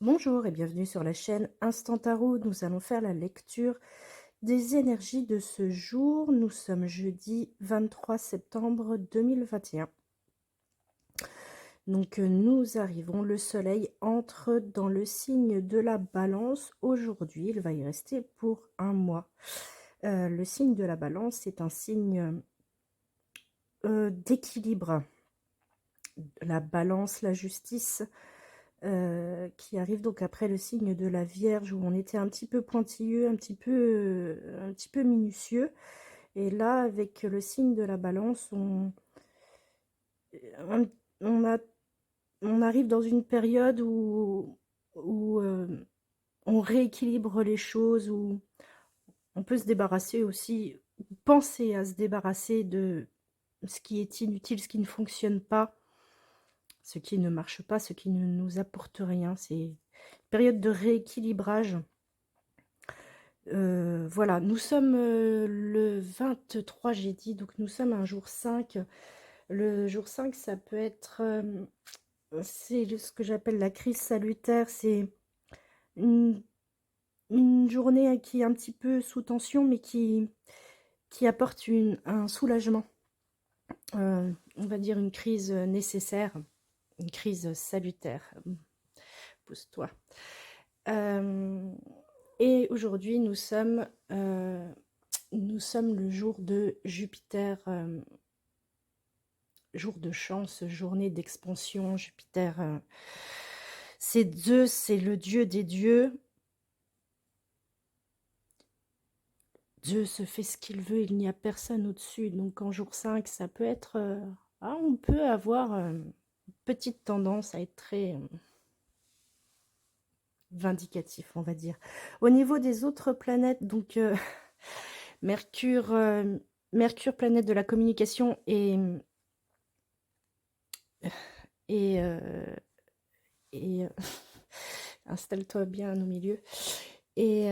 Bonjour et bienvenue sur la chaîne Instant Tarot. Nous allons faire la lecture des énergies de ce jour. Nous sommes jeudi 23 septembre 2021. Donc nous arrivons, le soleil entre dans le signe de la balance. Aujourd'hui, il va y rester pour un mois. Le signe de la balance est un signe d'équilibre. La balance, la justice, qui arrive donc après le signe de la Vierge, où on était un petit peu pointilleux, un petit peu minutieux. Et là, avec le signe de la Balance, on, on a, on arrive dans une période où on rééquilibre les choses, où on peut se débarrasser aussi, penser à se débarrasser de ce qui est inutile, ce qui ne fonctionne pas, ce qui ne marche pas, ce qui ne nous apporte rien. C'est une période de rééquilibrage. Voilà, nous sommes le 23, j'ai dit, donc nous sommes un jour 5. Le jour 5, ça peut être, c'est ce que j'appelle la crise salutaire. C'est une, une journée qui est un petit peu sous tension, mais qui apporte un soulagement. On va dire une crise nécessaire, une crise salutaire. Pousse-toi. Et aujourd'hui, nous sommes le jour de Jupiter, jour de chance, journée d'expansion. Jupiter, c'est Zeus, c'est le dieu des dieux. Zeus fait ce qu'il veut, il n'y a personne au-dessus. Donc en jour 5, ça peut être... on peut avoir une petite tendance à être très vindicatif, on va dire. Au niveau des autres planètes, donc Mercure, Mercure, planète de la communication, et, et installe-toi bien au milieu. Et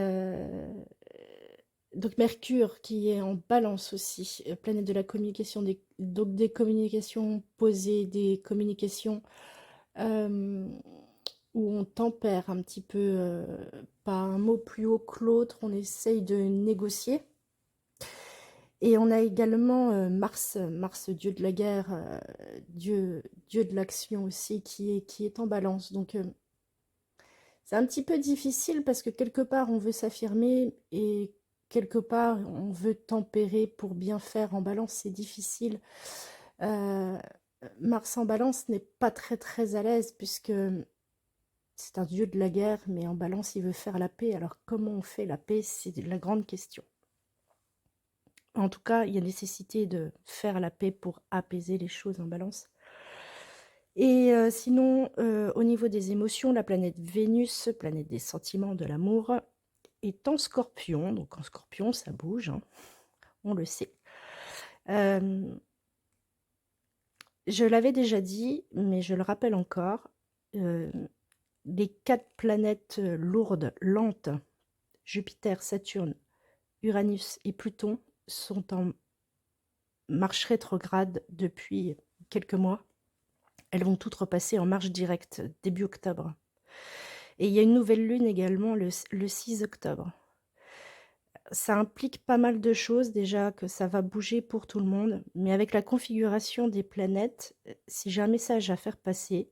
donc Mercure qui est en balance aussi, planète de la communication, donc des communications posées, des communications où on tempère un petit peu, pas un mot plus haut que l'autre, on essaye de négocier. Et on a également Mars, Mars, dieu de la guerre, dieu de l'action aussi, qui est en balance. Donc c'est un petit peu difficile parce que quelque part on veut s'affirmer et quelque part on veut tempérer pour bien faire. En balance, c'est difficile. Euh, Mars en balance n'est pas très très à l'aise puisque c'est un dieu de la guerre, mais en balance il veut faire la paix. Alors comment on fait la paix? C'est la grande question. En tout cas, il y a nécessité de faire la paix pour apaiser les choses en balance. Et sinon, au niveau des émotions, la planète Vénus, planète des sentiments, de l'amour, est en Scorpion. Donc en Scorpion, ça bouge, hein, on le sait. Je l'avais déjà dit, mais je le rappelle encore, les 4 planètes lourdes, lentes, Jupiter, Saturne, Uranus et Pluton, sont en marche rétrograde depuis quelques mois. Elles vont toutes repasser en marche directe début octobre. Et il y a une nouvelle lune également le 6 octobre. Ça implique pas mal de choses, déjà que ça va bouger pour tout le monde, mais avec la configuration des planètes, si j'ai un message à faire passer,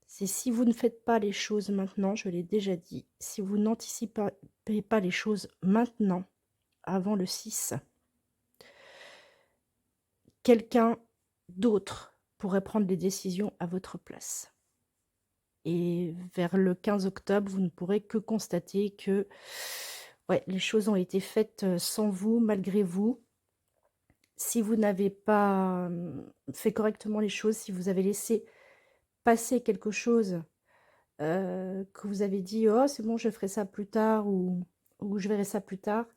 c'est si vous ne faites pas les choses maintenant, je l'ai déjà dit, si vous n'anticipez pas les choses maintenant, avant le 6, quelqu'un d'autre pourrait prendre les décisions à votre place. Et vers le 15 octobre, vous ne pourrez que constater que ouais, les choses ont été faites sans vous, malgré vous. Si vous n'avez pas fait correctement les choses, si vous avez laissé passer quelque chose, que vous avez dit oh c'est bon, je ferai ça plus tard, ou je verrai ça plus tard,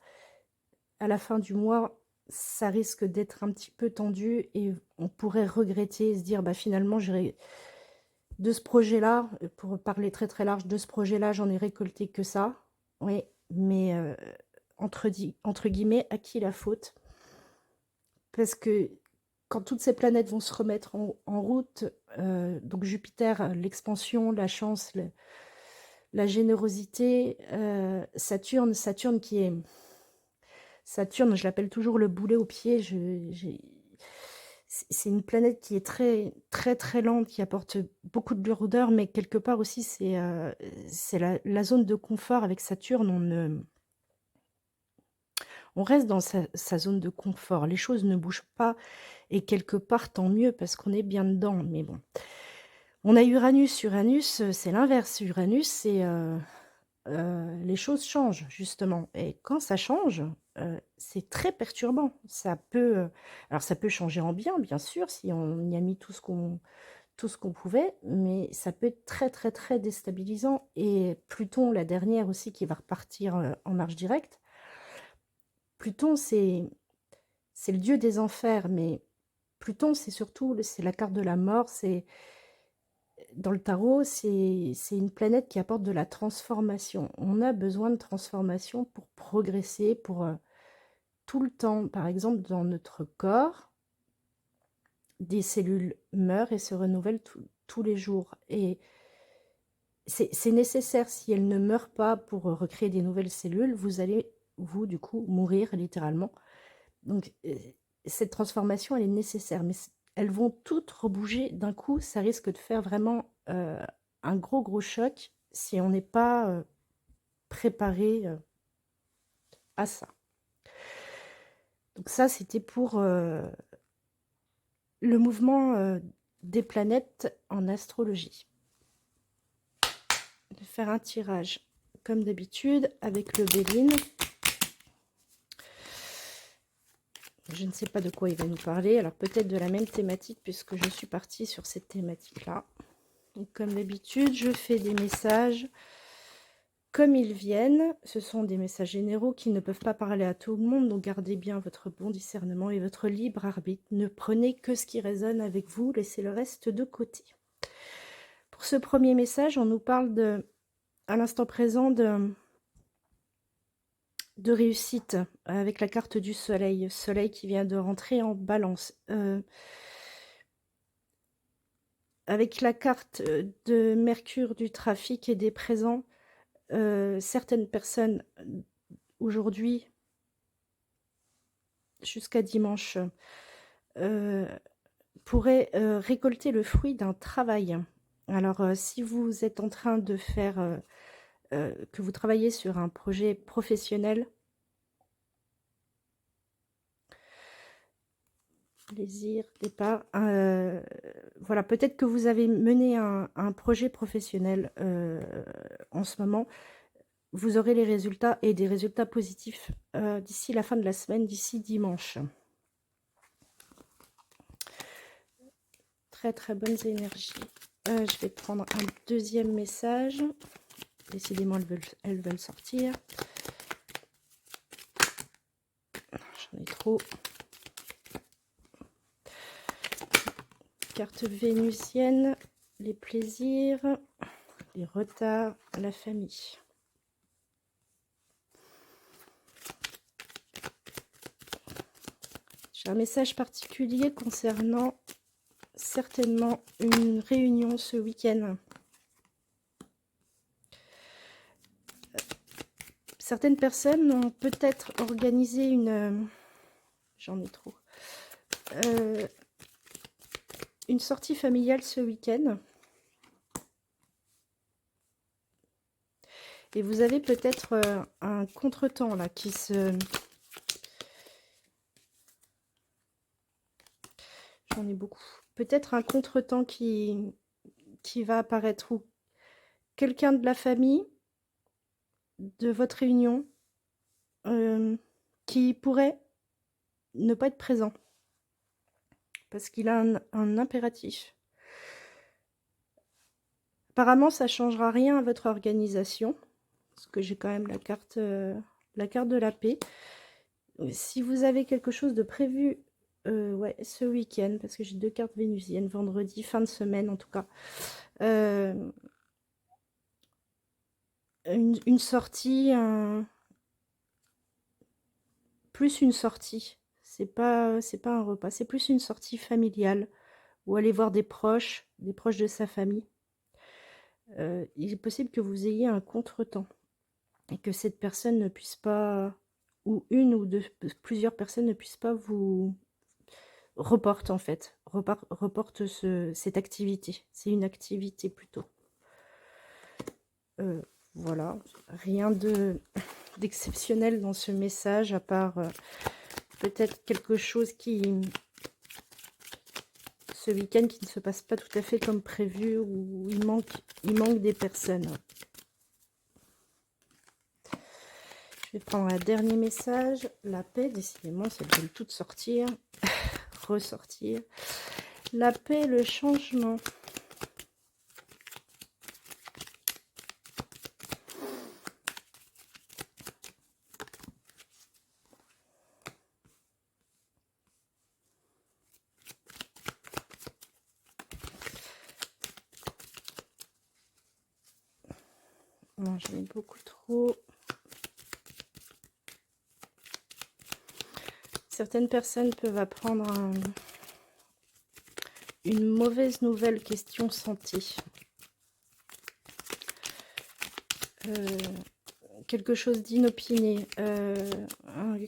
à la fin du mois, ça risque d'être un petit peu tendu et on pourrait regretter et se dire bah finalement de ce projet-là, pour parler très très large, de ce projet-là, j'en ai récolté que ça. Oui, mais entre guillemets, à qui la faute? Parce que quand toutes ces planètes vont se remettre en route, donc Jupiter, l'expansion, la chance, la générosité, Saturne, Saturne, je l'appelle toujours le boulet au pied. C'est une planète qui est très, très, très lente, qui apporte beaucoup de lourdeur, mais quelque part aussi, c'est la zone de confort avec Saturne. On reste dans sa zone de confort. Les choses ne bougent pas, et quelque part, tant mieux, parce qu'on est bien dedans. Mais bon. On a Uranus. Uranus, c'est l'inverse. Uranus, c'est les choses changent, justement. Et quand ça change, c'est très perturbant. Alors ça peut changer en bien, bien sûr, si on y a mis tout ce qu'on pouvait, mais ça peut être très, très, très déstabilisant. Et Pluton, la dernière aussi, qui va repartir en marche directe. Pluton, c'est le dieu des enfers, mais Pluton, c'est surtout, c'est la carte de la mort. Dans le tarot, c'est une planète qui apporte de la transformation. On a besoin de transformation pour progresser, pour tout le temps. Par exemple, dans notre corps, des cellules meurent et se renouvellent tous les jours. Et c'est nécessaire. Si elles ne meurent pas pour recréer des nouvelles cellules, vous allez, vous, du coup, mourir littéralement. Donc, cette transformation, elle est nécessaire. Mais elles vont toutes rebouger d'un coup. Ça risque de faire vraiment un gros, gros choc si on n'est pas préparé à ça. Donc ça, c'était pour le mouvement des planètes en astrologie. Je vais faire un tirage comme d'habitude avec le Béline. Je ne sais pas de quoi il va nous parler. Alors peut-être de la même thématique puisque je suis partie sur cette thématique-là. Donc comme d'habitude, je fais des messages comme ils viennent. Ce sont des messages généraux qui ne peuvent pas parler à tout le monde. Donc gardez bien votre bon discernement et votre libre arbitre. Ne prenez que ce qui résonne avec vous. Laissez le reste de côté. Pour ce premier message, on nous parle à l'instant présent de réussite avec la carte du soleil. Soleil qui vient de rentrer en balance. Avec la carte de Mercure du trafic et des présents, certaines personnes aujourd'hui, jusqu'à dimanche, pourraient récolter le fruit d'un travail. Alors, si vous êtes en train de faire, que vous travaillez sur un projet professionnel, plaisir, départ, voilà, peut-être que vous avez mené un projet professionnel en ce moment. Vous aurez les résultats et des résultats positifs d'ici la fin de la semaine, d'ici dimanche. Très très bonnes énergies. Je vais prendre un deuxième message. Décidément, elles veulent sortir. J'en ai trop. Carte vénusienne, les plaisirs, les retards, la famille. J'ai un message particulier concernant certainement une réunion ce week-end. Certaines personnes ont peut-être organisé j'en ai trop. Une sortie familiale ce week-end. Et vous avez peut-être un contretemps là qui se... J'en ai beaucoup. Peut-être un contretemps qui va apparaître, ou quelqu'un de la famille de votre réunion qui pourrait ne pas être présent parce qu'il a un impératif. Apparemment, ça ne changera rien à votre organisation, parce que j'ai quand même la carte de la paix. Si vous avez quelque chose de prévu ouais, ce week-end, parce que j'ai 2 cartes vénusiennes, vendredi, fin de semaine en tout cas, une sortie, plus une sortie, c'est pas un repas, c'est plus une sortie familiale, ou aller voir des proches de sa famille. Il est possible que vous ayez un contretemps et que cette personne ne puisse pas, ou une ou deux, plusieurs personnes ne puissent pas vous reporte en fait, reporte cette activité. C'est une activité plutôt. Voilà, rien d'exceptionnel dans ce message, à part peut-être quelque chose qui, ce week-end, qui ne se passe pas tout à fait comme prévu, ou il manque des personnes. Je vais prendre un dernier message. La paix, décidément, ça veut toutes sortir, ressortir. La paix, le changement. Non, je mets beaucoup trop. Certaines personnes peuvent apprendre une mauvaise nouvelle question santé. Quelque chose d'inopiné.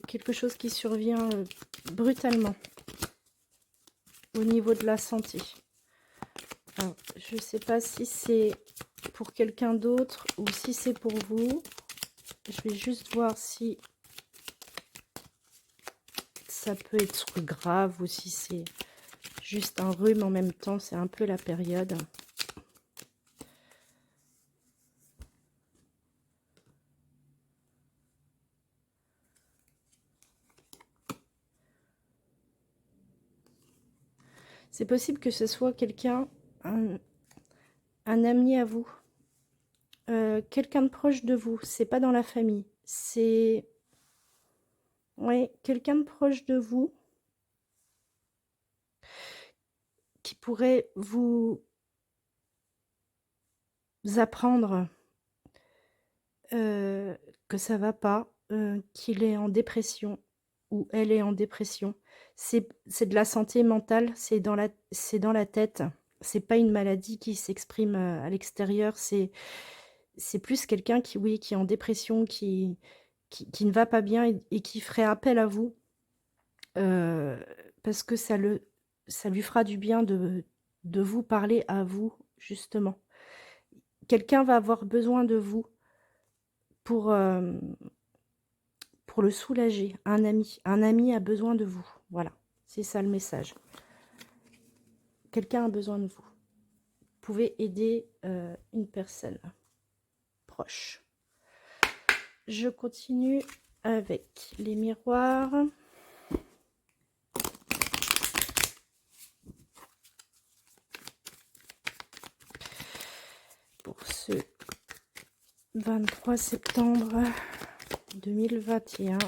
Quelque chose qui survient brutalement au niveau de la santé. Alors, je ne sais pas si c'est pour quelqu'un d'autre ou si c'est pour vous. Je vais juste voir si ça peut être grave ou si c'est juste un rhume en même temps. C'est un peu la période. C'est possible que ce soit quelqu'un, un ami à vous. Quelqu'un de proche de vous. C'est pas dans la famille. C'est... Ouais, quelqu'un de proche de vous qui pourrait vous apprendre que ça va pas, qu'il est en dépression ou elle est en dépression. C'est de la santé mentale, c'est dans la tête. C'est pas une maladie qui s'exprime à l'extérieur, c'est plus quelqu'un qui, oui, qui est en dépression, qui ne va pas bien et qui ferait appel à vous parce que ça lui fera du bien de vous parler à vous, justement. Quelqu'un va avoir besoin de vous pour le soulager. Un ami a besoin de vous. Voilà, c'est ça le message. Quelqu'un a besoin de vous. Vous pouvez aider une personne proche. Je continue avec les miroirs. Pour ce 23 septembre 2021,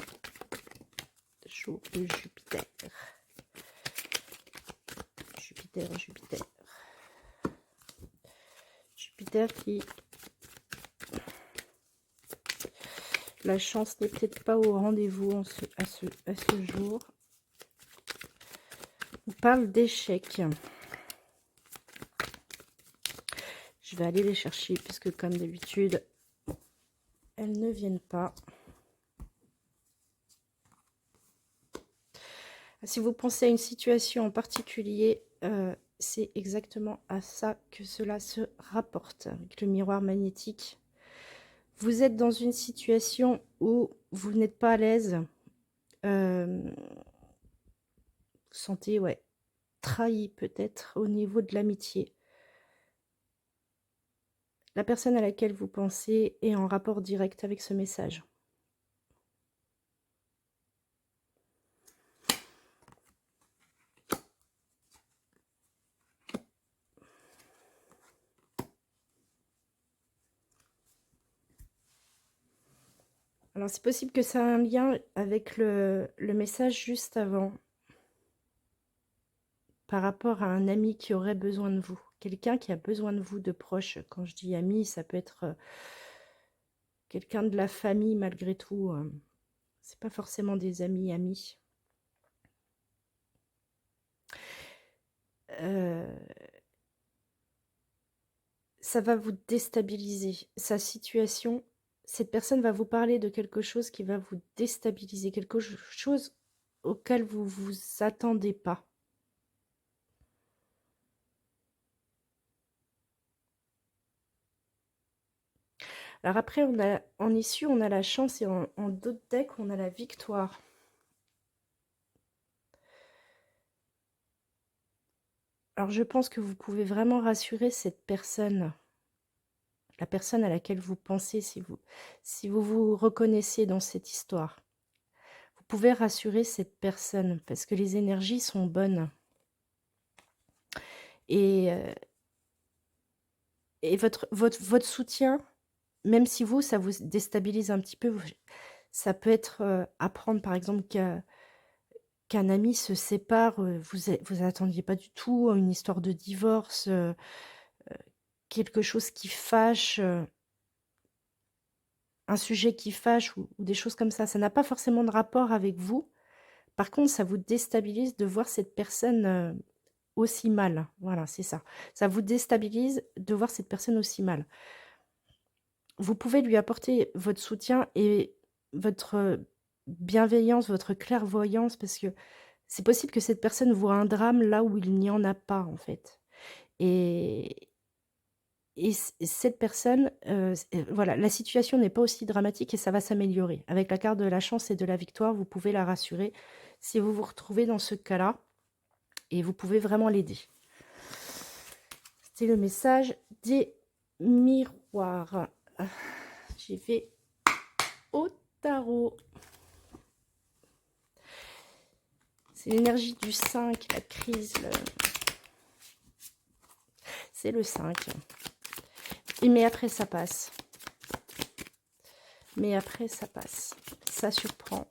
jour de Jupiter. Jupiter qui... La chance n'est peut-être pas au rendez-vous à ce jour. On parle d'échecs. Je vais aller les chercher puisque comme d'habitude, elles ne viennent pas. Si vous pensez à une situation en particulier, c'est exactement à ça que cela se rapporte avec le miroir magnétique. Vous êtes dans une situation où vous n'êtes pas à l'aise. Vous sentez, ouais, trahi peut-être au niveau de l'amitié. La personne à laquelle vous pensez est en rapport direct avec ce message. Alors, c'est possible que ça ait un lien avec le message juste avant, par rapport à un ami qui aurait besoin de vous. Quelqu'un qui a besoin de vous, de proche. Quand je dis ami, ça peut être quelqu'un de la famille malgré tout. C'est pas forcément des amis. ça va vous déstabiliser. Sa situation, cette personne va vous parler de quelque chose qui va vous déstabiliser, quelque chose auquel vous vous attendez pas. Alors après, en issue, on a la chance et en d'autres decks, on a la victoire. Alors je pense que vous pouvez vraiment rassurer cette personne, la personne à laquelle vous pensez, si vous vous reconnaissez dans cette histoire. Vous pouvez rassurer cette personne parce que les énergies sont bonnes. Et, votre soutien, même si ça vous déstabilise un petit peu, ça peut être apprendre par exemple qu'un ami se sépare, vous attendiez pas du tout, une histoire de divorce, quelque chose qui fâche, un sujet qui fâche ou des choses comme ça. Ça n'a pas forcément de rapport avec vous. Par contre, ça vous déstabilise de voir cette personne aussi mal. Voilà, c'est ça. Ça vous déstabilise de voir cette personne aussi mal. Vous pouvez lui apporter votre soutien et votre bienveillance, votre clairvoyance, parce que c'est possible que cette personne voit un drame là où il n'y en a pas, en fait. Et, cette personne, voilà, la situation n'est pas aussi dramatique et ça va s'améliorer. Avec la carte de la chance et de la victoire, vous pouvez la rassurer si vous vous retrouvez dans ce cas-là et vous pouvez vraiment l'aider. C'est le message des miroirs. J'y vais au tarot. C'est l'énergie du 5, la crise. C'est le 5. Mais après, ça passe. Mais après, ça passe. Ça surprend.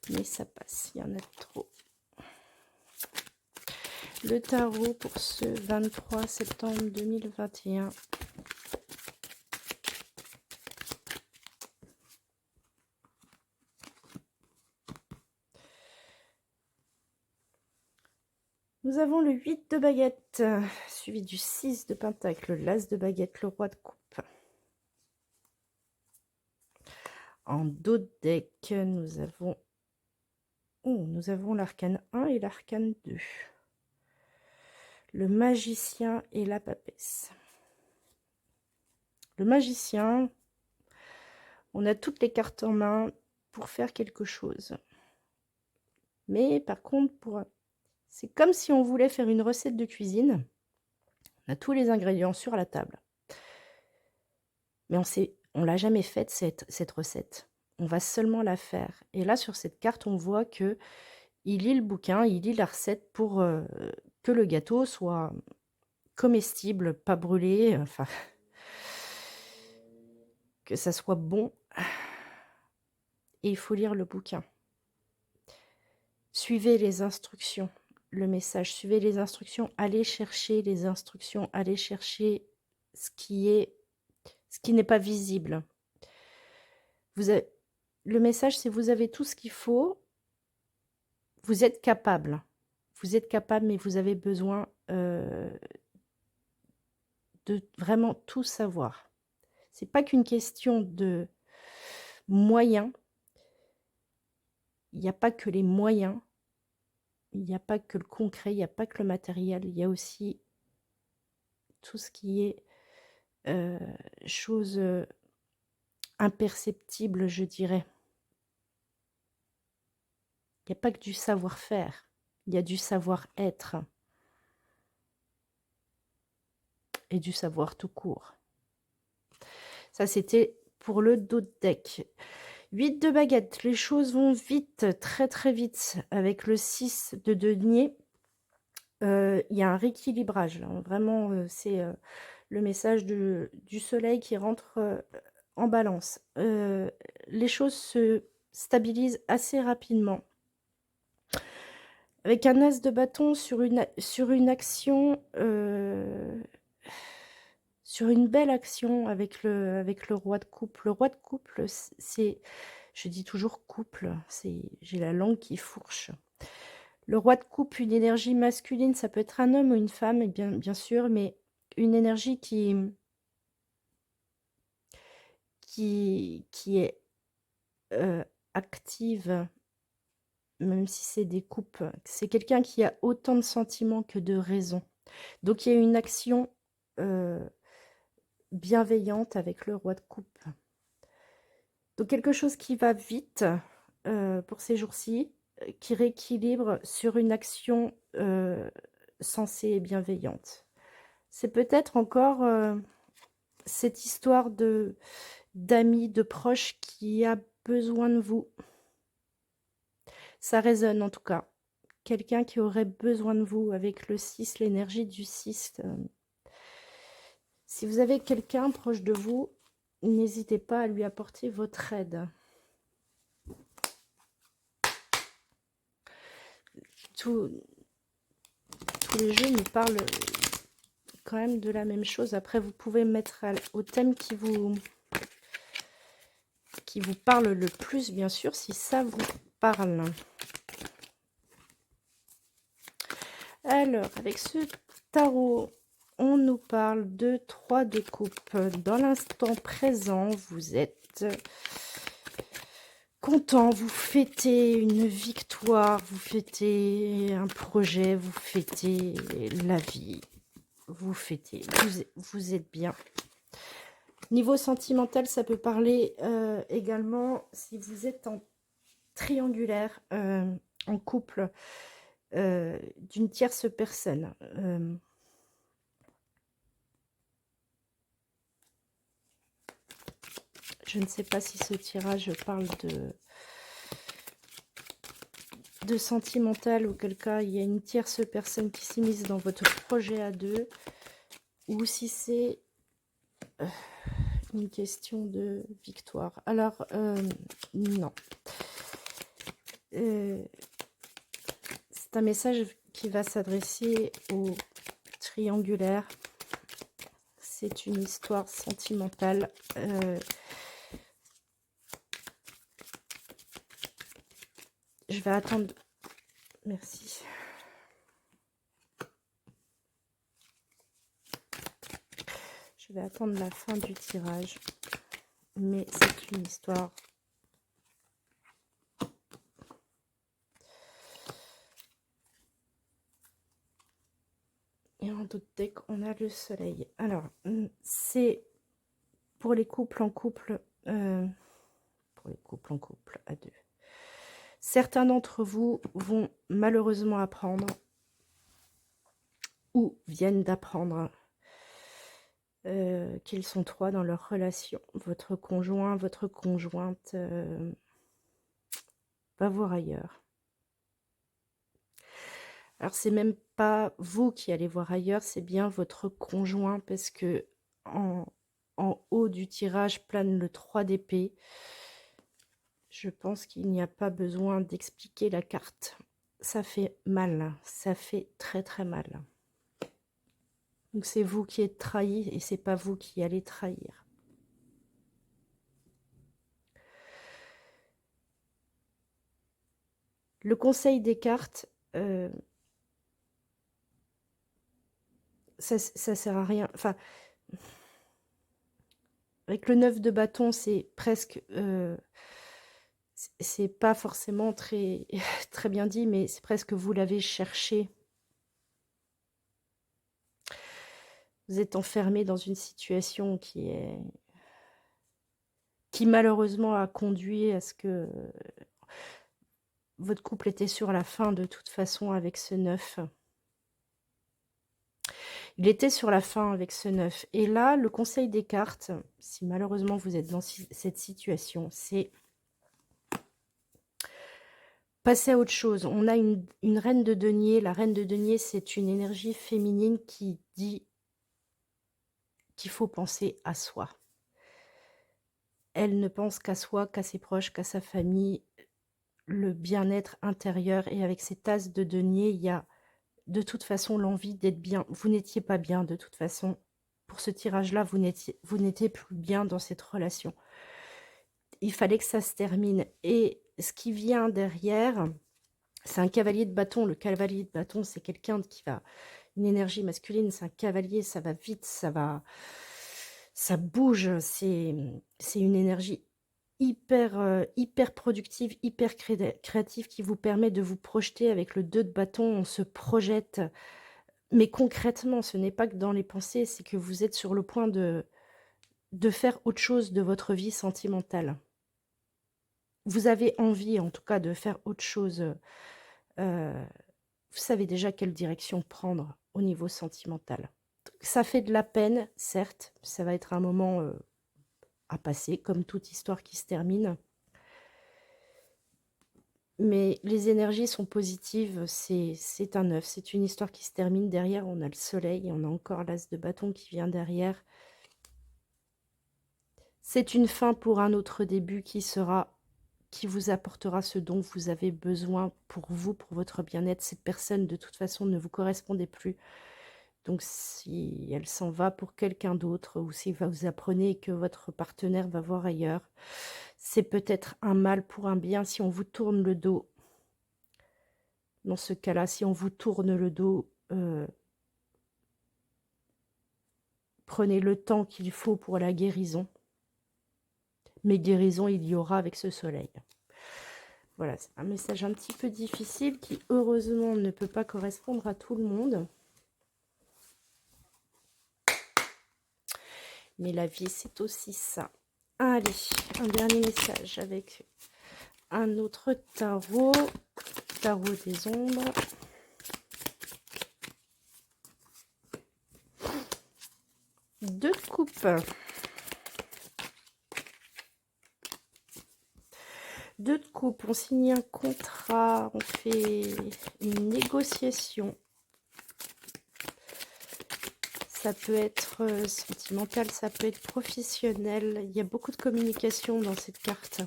Mais ça passe. Il y en a trop. Le tarot pour ce 23 septembre 2021. Nous avons le 8 de baguette, suivi du 6 de pentacle, l'as de baguette, le roi de coupe. En dos de deck, nous avons l'arcane 1 et l'arcane 2. Le magicien et la papesse. Le magicien, on a toutes les cartes en main pour faire quelque chose. Mais par contre, c'est comme si on voulait faire une recette de cuisine. On a tous les ingrédients sur la table. Mais on l'a jamais faite, cette recette. On va seulement la faire. Et là, sur cette carte, on voit que il lit le bouquin, il lit la recette pour que le gâteau soit comestible, pas brûlé, enfin, que ça soit bon. Et il faut lire le bouquin. Suivez les instructions, le message, suivez les instructions, allez chercher les instructions, allez chercher ce qui n'est pas visible. Le message, c'est vous avez tout ce qu'il faut, vous êtes capable. Vous êtes capable, mais vous avez besoin de vraiment tout savoir. C'est pas qu'une question de moyens. Il n'y a pas que les moyens. Il n'y a pas que le concret, il n'y a pas que le matériel. Il y a aussi tout ce qui est chose imperceptible, je dirais. Il n'y a pas que du savoir-faire. Il y a du savoir-être. Et du savoir tout court. Ça, c'était pour le dos de deck. 8 de baguette, les choses vont vite, très très vite. Avec le 6 de denier, il y a un rééquilibrage. Là. Vraiment, c'est le message du soleil qui rentre en balance. Les choses se stabilisent assez rapidement. Avec un as de bâton sur une action... sur une belle action avec le roi de coupe. Le roi de couple, c'est, je dis toujours couple, j'ai la langue qui fourche. Le roi de coupe, une énergie masculine, ça peut être un homme ou une femme, et bien sûr, mais une énergie qui qui est active, même si c'est des coupes. C'est quelqu'un qui a autant de sentiments que de raisons. Donc il y a une action bienveillante avec le roi de coupe. Donc quelque chose qui va vite pour ces jours-ci, qui rééquilibre sur une action sensée et bienveillante. C'est peut-être encore cette histoire d'amis, de proches qui a besoin de vous. Ça résonne en tout cas. Quelqu'un qui aurait besoin de vous avec le 6, l'énergie du 6. Si vous avez quelqu'un proche de vous, n'hésitez pas à lui apporter votre aide. Tous les jeux nous parlent quand même de la même chose. Après, vous pouvez mettre au thème qui vous parle le plus, bien sûr, si ça vous parle. Alors, avec ce tarot, on nous parle de 3 de coupe. Dans l'instant présent, vous êtes content, vous fêtez une victoire, vous fêtez un projet, vous fêtez la vie, vous fêtez, vous êtes bien. Niveau sentimental, ça peut parler également si vous êtes en triangulaire, en couple, d'une tierce personne. Je ne sais pas si ce tirage parle de sentimental, auquel cas il y a une tierce personne qui s'immisce dans votre projet à deux, ou si c'est une question de victoire. Alors, non. C'est un message qui va s'adresser aux triangulaires. C'est une histoire sentimentale. Je vais attendre. Merci. Je vais attendre la fin du tirage. Mais c'est une histoire. Et en d'autres decks, on a le soleil. Alors, c'est pour les couples en couple. Pour les couples en couple à deux. Certains d'entre vous vont malheureusement apprendre ou viennent d'apprendre qu'ils sont 3 dans leur relation. Votre conjoint, votre conjointe va voir ailleurs. Alors, c'est même pas vous qui allez voir ailleurs, c'est bien votre conjoint, parce que en haut du tirage plane le 3 d'épée. Je pense qu'il n'y a pas besoin d'expliquer la carte. Ça fait mal, ça fait très très mal. Donc c'est vous qui êtes trahi et c'est pas vous qui allez trahir. Le conseil des cartes, ça sert à rien. Enfin, avec le 9 de bâton, c'est presque... c'est pas forcément très, très bien dit, mais c'est presque vous l'avez cherché. Vous êtes enfermé dans une situation qui malheureusement a conduit à ce que votre couple était sur la fin de toute façon avec ce 9. Il était sur la fin avec ce 9. Et là, le conseil des cartes, si malheureusement vous êtes dans cette situation, c'est passer à autre chose. On a une reine de denier. La reine de denier, c'est une énergie féminine qui dit qu'il faut penser à soi. Elle ne pense qu'à soi, qu'à ses proches, qu'à sa famille, le bien-être intérieur. Et avec ces tasses de denier, il y a de toute façon l'envie d'être bien. Vous n'étiez pas bien de toute façon. Pour ce tirage-là, vous n'étiez plus bien dans cette relation. Il fallait que ça se termine. Et ce qui vient derrière, c'est un cavalier de bâton. Le cavalier de bâton, c'est quelqu'un qui va... Une énergie masculine, c'est un cavalier, ça va vite, ça va ça bouge, c'est une énergie hyper productive, hyper créative qui vous permet de vous projeter avec le 2 de bâton. On se projette, mais concrètement, ce n'est pas que dans les pensées, c'est que vous êtes sur le point de faire autre chose de votre vie sentimentale. Vous avez envie, en tout cas, de faire autre chose. Vous savez déjà quelle direction prendre au niveau sentimental. Ça fait de la peine, certes, ça va être un moment à passer, comme toute histoire qui se termine. Mais les énergies sont positives, c'est un œuf, c'est une histoire qui se termine. Derrière, on a le soleil, et on a encore l'as de bâton qui vient derrière. C'est une fin pour un autre début qui vous apportera ce dont vous avez besoin pour vous, pour votre bien-être. Cette personne, de toute façon, ne vous correspondait plus. Donc, si elle s'en va pour quelqu'un d'autre, ou si vous apprenez que votre partenaire va voir ailleurs, c'est peut-être un mal pour un bien si on vous tourne le dos. Dans ce cas-là, si on vous tourne le dos, prenez le temps qu'il faut pour la guérison. Mais guérison, il y aura avec ce soleil. Voilà, c'est un message un petit peu difficile qui, heureusement, ne peut pas correspondre à tout le monde. Mais la vie, c'est aussi ça. Allez, un dernier message avec un autre tarot. Tarot des ombres. Deux de coupe. Deux de coupe, on signe un contrat, on fait une négociation. Ça peut être sentimental, ça peut être professionnel. Il y a beaucoup de communication dans cette carte.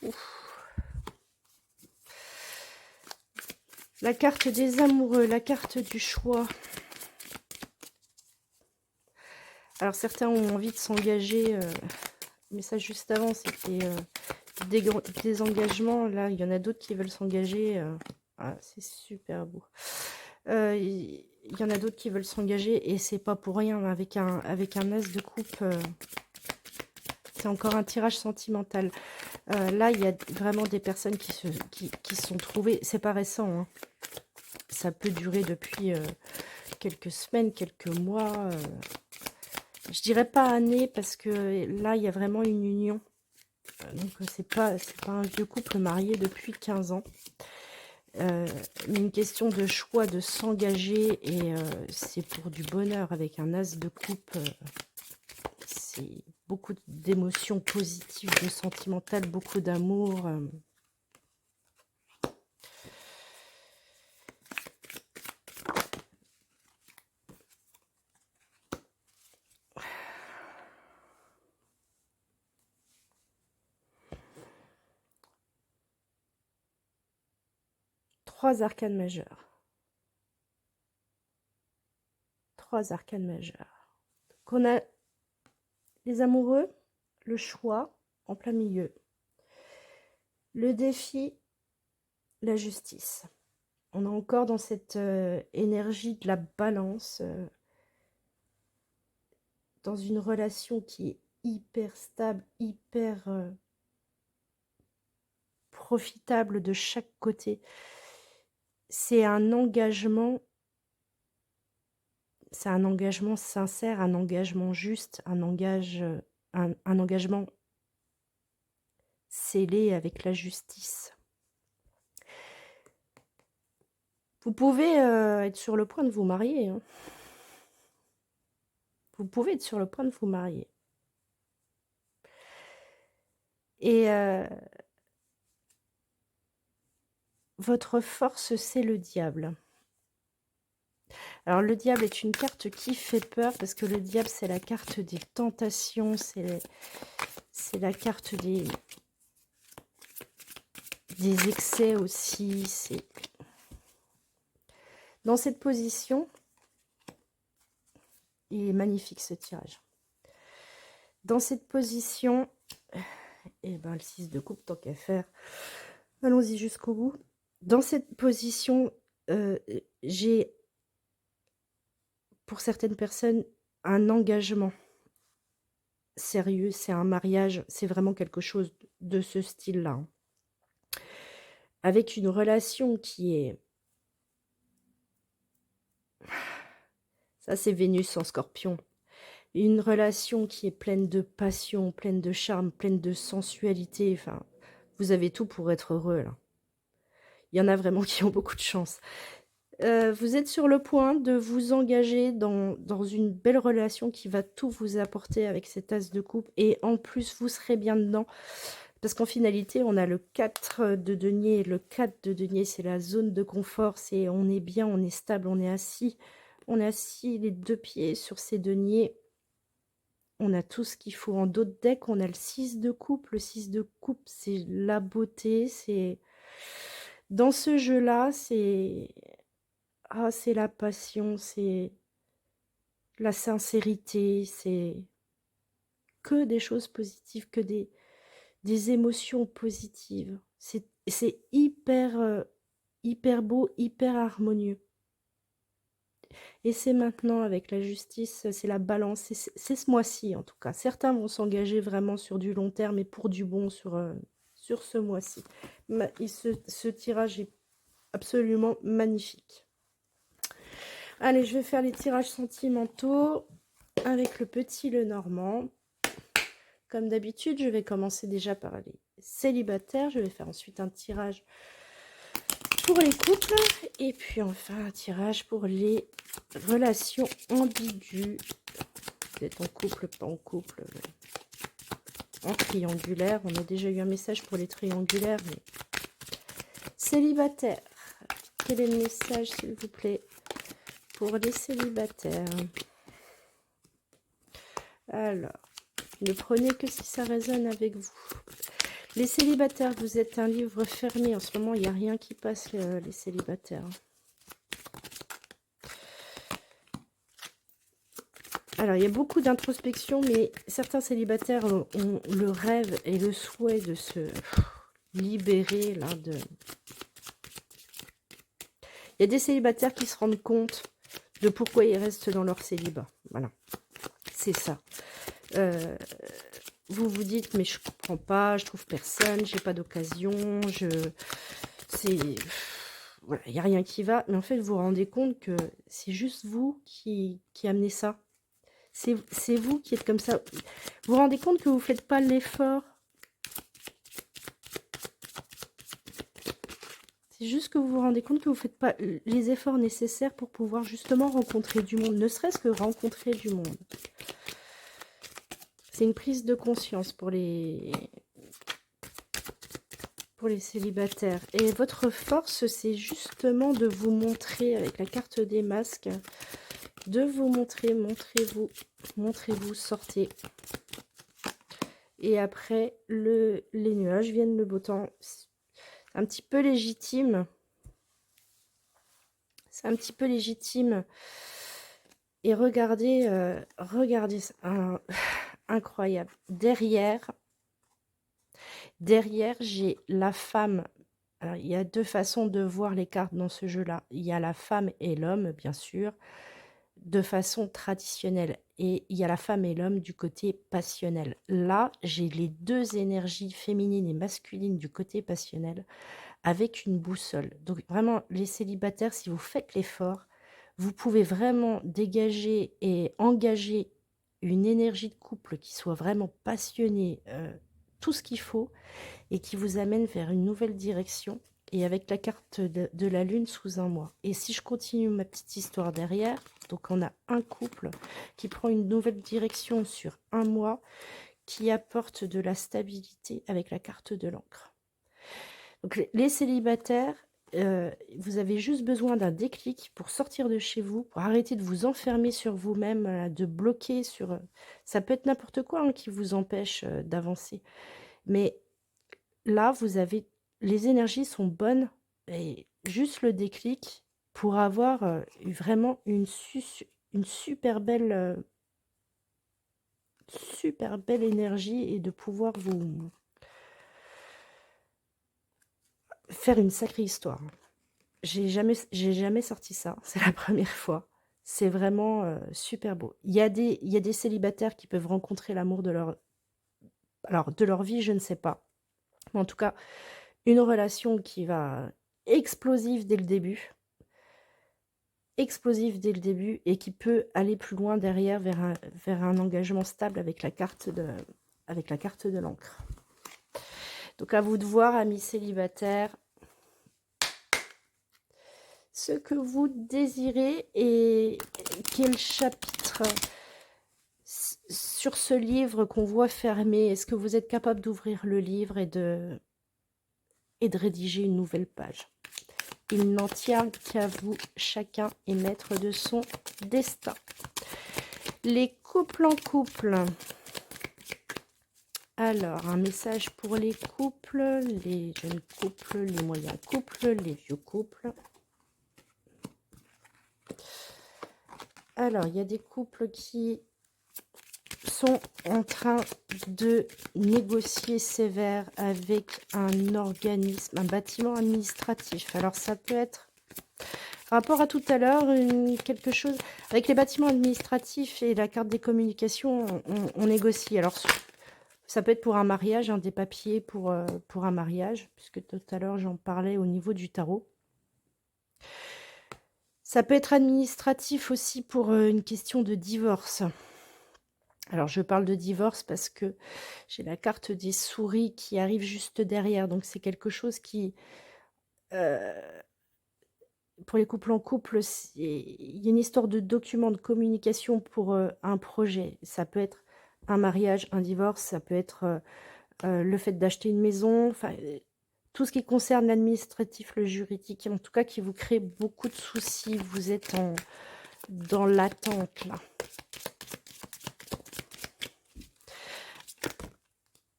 Ouf. La carte des amoureux, la carte du choix. Alors certains ont envie de s'engager, mais ça juste avant c'était des engagements. Là il y en a d'autres qui veulent s'engager. Ah, c'est super beau. Il y en a d'autres qui veulent s'engager et c'est pas pour rien. Avec un as de coupe, c'est encore un tirage sentimental. Là il y a vraiment des personnes qui se sont trouvées. C'est pas récent, hein. Ça peut durer depuis quelques semaines, quelques mois. Je dirais pas années parce que là il y a vraiment une union. Donc c'est pas un vieux couple marié depuis 15 ans. Mais une question de choix, de s'engager, et c'est pour du bonheur avec un as de coupe. C'est beaucoup d'émotions positives, de sentimental, beaucoup d'amour. 3 arcanes majeures. 3 arcanes majeures. Donc on a les amoureux, le choix en plein milieu. Le défi, la justice. On est encore dans cette énergie de la balance, dans une relation qui est hyper stable, hyper profitable de chaque côté. C'est un engagement sincère, un engagement juste, un engagement scellé avec la justice. Vous pouvez être sur le point de vous marier, hein. Vous pouvez être sur le point de vous marier. Et votre force, c'est le diable. Alors le diable est une carte qui fait peur parce que le diable, c'est la carte des tentations, c'est la carte des excès aussi. Dans cette position, il est magnifique ce tirage. Dans cette position, et ben le 6 de coupe, tant qu'à faire, allons-y jusqu'au bout. Dans cette position, j'ai pour certaines personnes, un engagement sérieux, c'est un mariage, c'est vraiment quelque chose de ce style-là, hein. Avec une relation qui est ça c'est Vénus en Scorpion. Une relation qui est pleine de passion, pleine de charme, pleine de sensualité, enfin, vous avez tout pour être heureux, là. Il y en a vraiment qui ont beaucoup de chance. Vous êtes sur le point de vous engager dans une belle relation qui va tout vous apporter avec cet as de coupe et en plus, vous serez bien dedans. Parce qu'en finalité, on a le 4 de denier. Le 4 de denier, c'est la zone de confort. C'est on est bien, on est stable, on est assis. On est assis les 2 pieds sur ces deniers. On a tout ce qu'il faut. En dos de deck, on a le 6 de coupe. Le 6 de coupe, c'est la beauté. C'est dans ce jeu-là, c'est la passion, c'est la sincérité, c'est que des choses positives, que des émotions positives. C'est hyper, hyper beau, hyper harmonieux. Et c'est maintenant avec la justice, c'est la balance, c'est ce mois-ci en tout cas. Certains vont s'engager vraiment sur du long terme et pour du bon sur ce mois-ci. Ce tirage est absolument magnifique. Allez, je vais faire les tirages sentimentaux avec le petit Lenormand. Comme d'habitude, je vais commencer déjà par les célibataires. Je vais faire ensuite un tirage pour les couples. Et puis enfin un tirage pour les relations ambiguës. Vous êtes en couple, pas en couple. En triangulaire. On a déjà eu un message pour les triangulaires. Mais... Célibataires. Quel est le message, s'il vous plaît, pour les célibataires? Alors, ne prenez que si ça résonne avec vous. Les célibataires, vous êtes un livre fermé. En ce moment, il n'y a rien qui passe, les célibataires. Alors, il y a beaucoup d'introspection, mais certains célibataires ont le rêve et le souhait de se libérer. Là, Il y a des célibataires qui se rendent compte de pourquoi ils restent dans leur célibat. Voilà, c'est ça. Vous vous dites, mais je comprends pas, je trouve personne, j'ai pas d'occasion, voilà, il n'y a rien qui va. Mais en fait, vous vous rendez compte que c'est juste vous qui amenez ça. C'est vous qui êtes comme ça. Vous vous rendez compte que vous ne faites pas l'effort. C'est juste que vous vous rendez compte que vous ne faites pas les efforts nécessaires pour pouvoir justement rencontrer du monde. Ne serait-ce que rencontrer du monde. C'est une prise de conscience pour les célibataires. Et votre force, c'est justement de vous montrer avec la carte des masques. De vous montrer, montrez-vous, sortez. Et après, les nuages viennent, le beau temps. Un petit peu légitime. C'est un petit peu légitime. Et regardez, regardez ça. Incroyable. Derrière, j'ai la femme. Alors, il y a 2 façons de voir les cartes dans ce jeu-là. Il y a la femme et l'homme, bien sûr, de façon traditionnelle. Et il y a la femme et l'homme du côté passionnel. Là, j'ai les 2 énergies féminines et masculines du côté passionnel avec une boussole. Donc vraiment, les célibataires, si vous faites l'effort, vous pouvez vraiment dégager et engager une énergie de couple qui soit vraiment passionnée, tout ce qu'il faut, et qui vous amène vers une nouvelle direction, et avec la carte de la lune sous un mois. Et si je continue ma petite histoire derrière, donc on a un couple qui prend une nouvelle direction sur un mois, qui apporte de la stabilité avec la carte de l'encre. Donc les célibataires, vous avez juste besoin d'un déclic pour sortir de chez vous, pour arrêter de vous enfermer sur vous-même, de bloquer sur... ça peut être n'importe quoi qui vous empêche d'avancer. Mais là, vous avez... les énergies sont bonnes, et juste le déclic pour avoir vraiment une super belle énergie, et de pouvoir vous faire une sacrée histoire. J'ai jamais sorti ça, c'est la première fois. C'est vraiment super beau. Il y a des célibataires qui peuvent rencontrer l'amour de leur vie, je ne sais pas. Mais en tout cas, une relation qui va explosive dès le début, explosive dès le début et qui peut aller plus loin derrière vers un engagement stable avec la carte de l'encre. Donc à vous de voir, amis célibataires, ce que vous désirez et quel chapitre sur ce livre qu'on voit fermé, est-ce que vous êtes capable d'ouvrir le livre et de rédiger une nouvelle page? Il n'en tient qu'à vous, chacun est maître de son destin. Les couples en couple. Alors, un message pour les couples, les jeunes couples, les moyens couples, les vieux couples. Alors, il y a des couples qui sont en train de négocier sévère avec un organisme, un bâtiment administratif. Alors, ça peut être, rapport à tout à l'heure, quelque chose, avec les bâtiments administratifs et la carte des communications, on négocie. Alors, ça peut être pour un mariage, des papiers pour un mariage, puisque tout à l'heure, j'en parlais au niveau du tarot. Ça peut être administratif aussi pour une question de divorce. Alors, je parle de divorce parce que j'ai la carte des souris qui arrive juste derrière. Donc, c'est quelque chose qui, pour les couples en couple, il y a une histoire de document de communication pour un projet. Ça peut être un mariage, un divorce, ça peut être le fait d'acheter une maison, enfin, tout ce qui concerne l'administratif, le juridique, en tout cas qui vous crée beaucoup de soucis. Vous êtes dans l'attente, là.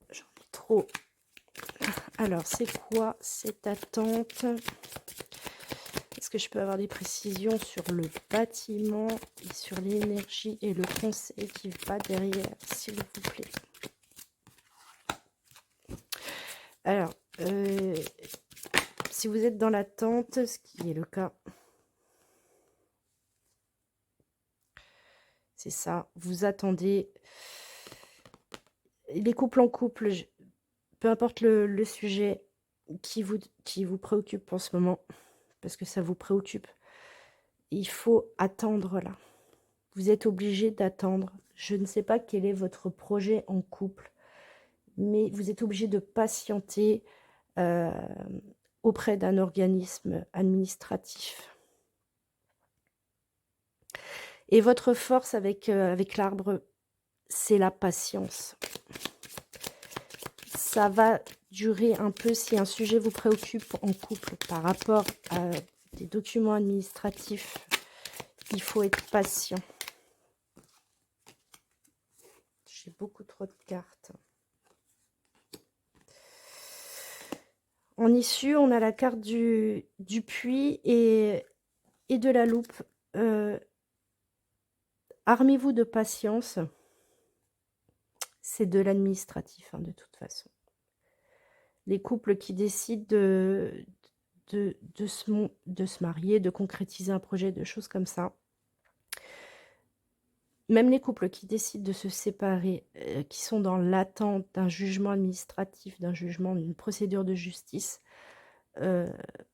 J'en ai trop. Alors, c'est quoi cette attente? Est-ce que je peux avoir des précisions sur le bâtiment et sur l'énergie et le conseil qui va derrière, s'il vous plaît? Alors, si vous êtes dans l'attente, ce qui est le cas, c'est ça, vous attendez. Les couples en couple, peu importe le sujet qui vous préoccupe en ce moment, parce que ça vous préoccupe, il faut attendre là. Vous êtes obligé d'attendre. Je ne sais pas quel est votre projet en couple, mais vous êtes obligé de patienter auprès d'un organisme administratif. Et votre force avec l'arbre, c'est la patience. Ça va durer un peu si un sujet vous préoccupe en couple par rapport à des documents administratifs. Il faut être patient. J'ai beaucoup trop de cartes. En issue, on a la carte du puits et de la loupe. Armez-vous de patience. C'est de l'administratif, de toute façon. Les couples qui décident de se marier, de concrétiser un projet, de choses comme ça. Même les couples qui décident de se séparer, qui sont dans l'attente d'un jugement administratif, d'un jugement, d'une procédure de justice,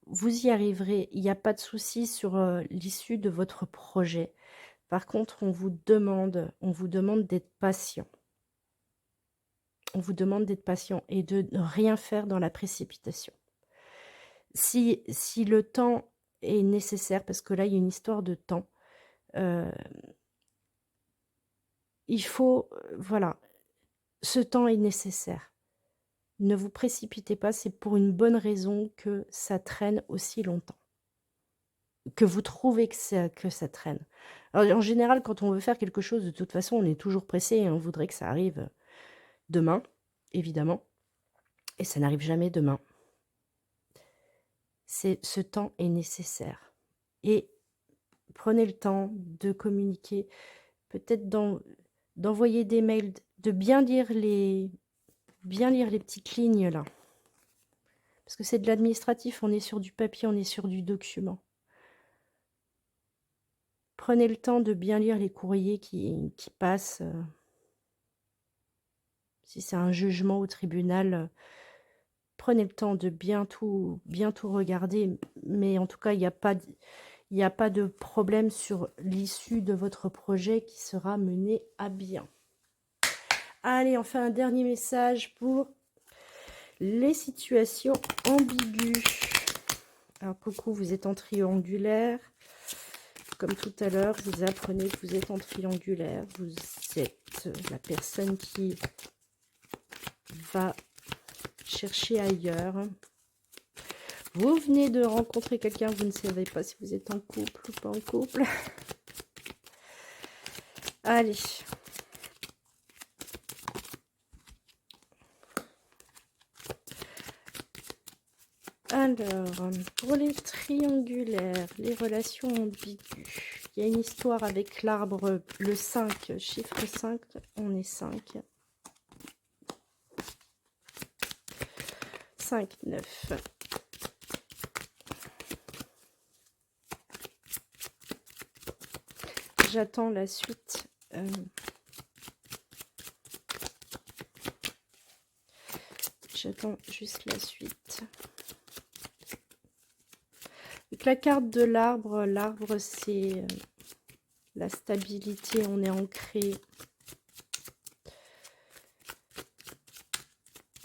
vous y arriverez. Il n'y a pas de souci sur l'issue de votre projet. Par contre, on vous demande d'être patient. On vous demande d'être patient et de ne rien faire dans la précipitation. Si le temps est nécessaire, parce que là, il y a une histoire de temps, il faut, voilà, ce temps est nécessaire. Ne vous précipitez pas, c'est pour une bonne raison que ça traîne aussi longtemps. Que vous trouvez que ça traîne. Alors, en général, quand on veut faire quelque chose, de toute façon, on est toujours pressé et on voudrait que ça arrive demain, évidemment. Et ça n'arrive jamais demain. Ce temps est nécessaire. Et prenez le temps de communiquer, peut-être d'envoyer des mails, de bien lire les petites lignes là. Parce que c'est de l'administratif, on est sur du papier, on est sur du document. prenez le temps de bien lire les courriers qui passent. Si c'est un jugement au tribunal, prenez le temps de bien tout regarder. Mais en tout cas, il n'y a pas de problème sur l'issue de votre projet qui sera mené à bien. Allez, on fait un dernier message pour les situations ambiguës. Alors, coucou, vous êtes en triangulaire. Comme tout à l'heure, vous apprenez que vous êtes en triangulaire. Vous êtes la personne qui va chercher ailleurs. Vous venez de rencontrer quelqu'un, vous ne savez pas si vous êtes en couple ou pas en couple. Allez. Alors, pour les triangulaires, les relations ambiguës, il y a une histoire avec l'arbre, le 5, chiffre 5, on est 5. 5, 9. J'attends la suite. J'attends juste la suite. Donc, la carte de l'arbre, c'est la stabilité, on est ancré.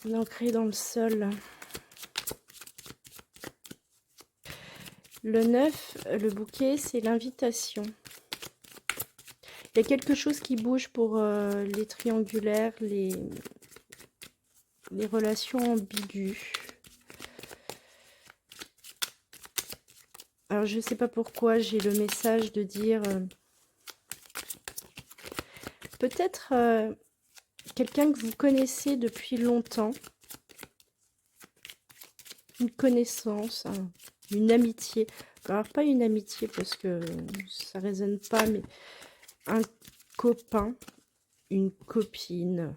On est ancré dans le sol. Le 9, le bouquet, c'est l'invitation. Il y a quelque chose qui bouge pour les triangulaires, les relations ambiguës. Alors, je ne sais pas pourquoi j'ai le message de dire peut-être quelqu'un que vous connaissez depuis longtemps, une connaissance, une amitié. Alors, pas une amitié parce que ça ne résonne pas, mais un copain, une copine.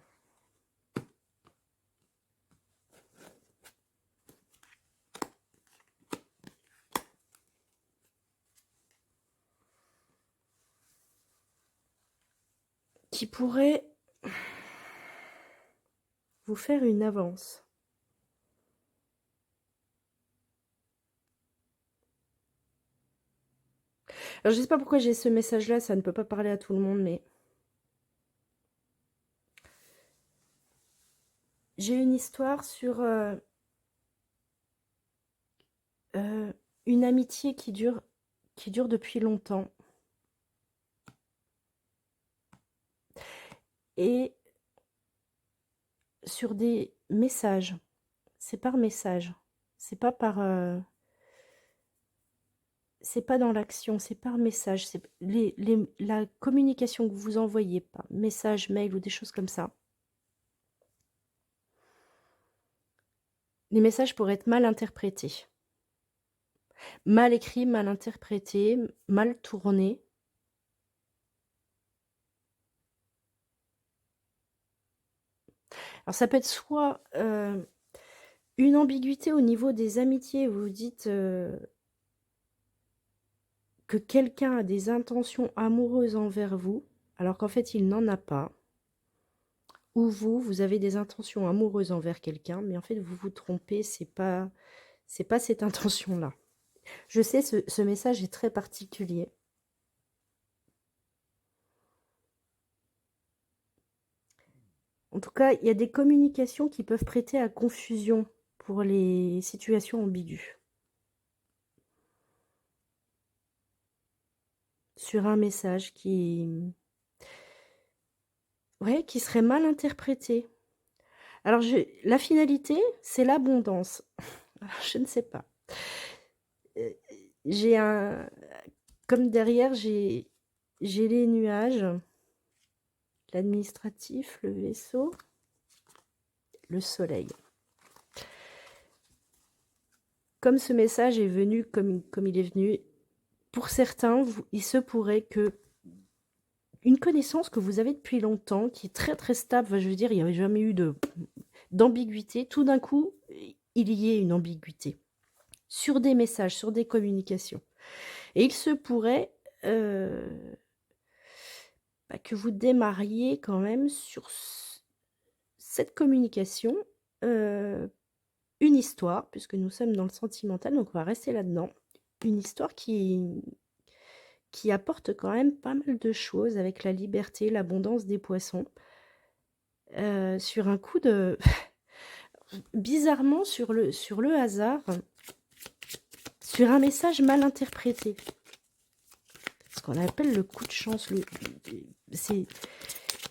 Qui pourrait vous faire une avance. Alors, je ne sais pas pourquoi j'ai ce message-là, ça ne peut pas parler à tout le monde, mais j'ai une histoire sur une amitié qui dure depuis longtemps. Et sur des messages. C'est par message. C'est pas par... c'est pas dans l'action, c'est par message. C'est la communication que vous envoyez, par message, mail ou des choses comme ça. Les messages pourraient être mal interprétés. Mal écrits, mal interprétés, mal tournés. Alors ça peut être soit une ambiguïté au niveau des amitiés, vous vous dites que quelqu'un a des intentions amoureuses envers vous, alors qu'en fait il n'en a pas. Ou vous avez des intentions amoureuses envers quelqu'un, mais en fait vous vous trompez, c'est pas cette intention-là. Je sais, ce message est très particulier. En tout cas, il y a des communications qui peuvent prêter à confusion pour les situations ambiguës. Sur un message qui serait mal interprété. Alors, la finalité, c'est l'abondance. Je ne sais pas. J'ai comme derrière, j'ai les nuages, l'administratif, le vaisseau, le soleil. Comme ce message est venu comme il est venu, pour certains, il se pourrait que une connaissance que vous avez depuis longtemps, qui est très très stable, je veux dire, il n'y avait jamais eu d'ambiguïté, tout d'un coup, il y ait une ambiguïté sur des messages, sur des communications. Et il se pourrait que vous démarriez quand même sur cette communication, une histoire, puisque nous sommes dans le sentimental, donc on va rester là-dedans. Une histoire qui apporte quand même pas mal de choses avec la liberté, l'abondance des poissons. Sur un coup de... bizarrement, sur le hasard, sur un message mal interprété. Ce qu'on appelle le coup de chance.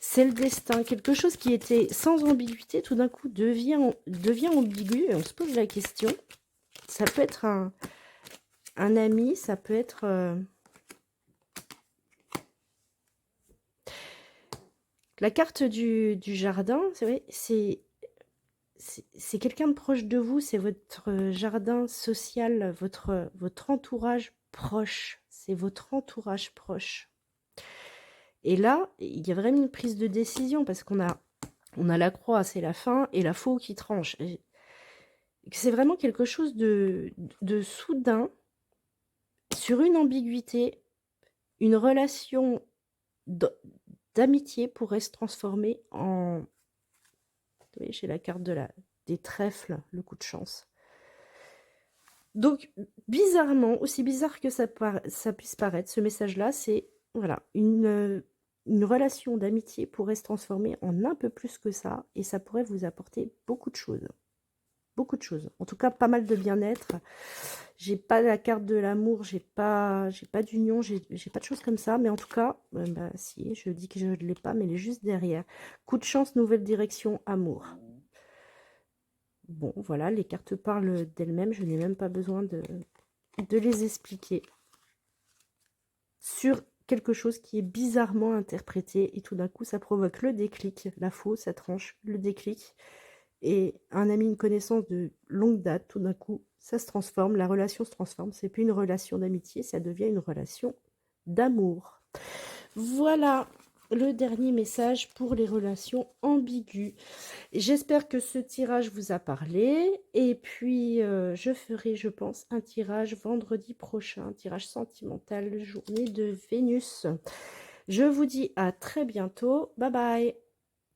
C'est le destin. Quelque chose qui était sans ambiguïté, tout d'un coup devient ambigu, et on se pose la question. Ça peut être un ami, ça peut être... La carte du jardin, c'est vrai, c'est quelqu'un de proche de vous, c'est votre jardin social, votre entourage proche. C'est votre entourage proche. Et là, il y a vraiment une prise de décision parce qu'on a la croix, c'est la fin, et la faux qui tranche. C'est vraiment quelque chose de soudain, sur une ambiguïté, une relation d'amitié pourrait se transformer en... Vous voyez, j'ai la carte des trèfles, le coup de chance. Donc, bizarrement, aussi bizarre que ça puisse paraître, ce message-là, c'est, voilà, une relation d'amitié pourrait se transformer en un peu plus que ça, et ça pourrait vous apporter beaucoup de choses. Beaucoup de choses. En tout cas, pas mal de bien-être. J'ai pas la carte de l'amour, j'ai pas d'union, j'ai pas de choses comme ça, mais en tout cas, bah, si, je dis que je ne l'ai pas, mais elle est juste derrière. Coup de chance, nouvelle direction, amour. Bon, voilà, les cartes parlent d'elles-mêmes, je n'ai même pas besoin de les expliquer. Sur quelque chose qui est bizarrement interprété, et tout d'un coup, ça provoque le déclic, la fausse, ça tranche, le déclic. Et un ami, une connaissance de longue date, tout d'un coup, ça se transforme, la relation se transforme. C'est plus une relation d'amitié, ça devient une relation d'amour. Voilà le dernier message pour les relations ambiguës. J'espère que ce tirage vous a parlé. Et puis, je ferai, je pense, un tirage vendredi prochain, un tirage sentimental, journée de Vénus. Je vous dis à très bientôt. Bye bye.